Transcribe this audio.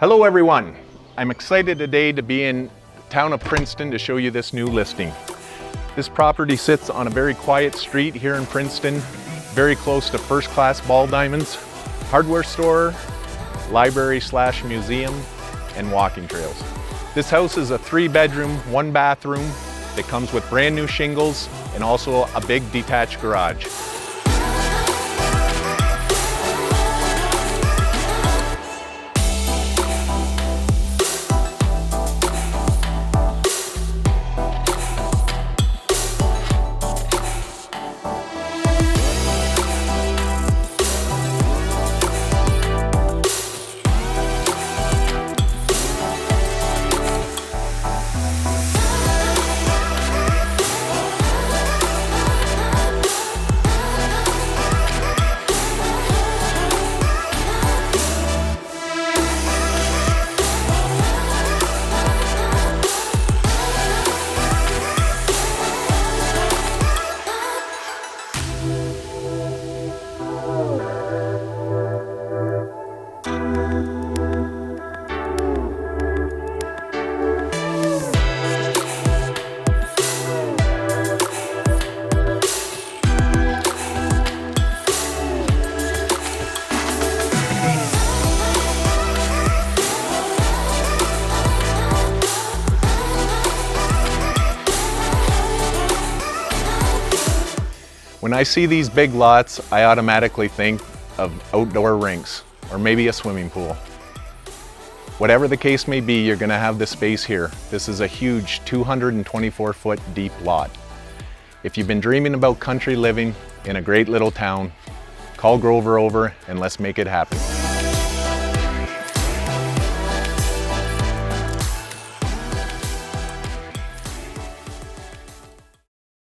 Hello everyone. I'm excited today to be in town of Princeton to show you this new listing. This property sits on a very quiet street here in Princeton, very close to first-class ball diamonds, hardware store, library/museum, and walking trails. This house is a 3-bedroom, 1-bathroom that comes with brand new shingles and also a big detached garage. When I see these big lots, I automatically think of outdoor rinks or maybe a swimming pool. Whatever the case may be, you're going to have the space here. This is a huge 224-foot deep lot. If you've been dreaming about country living in a great little town, call Grover over and let's make it happen.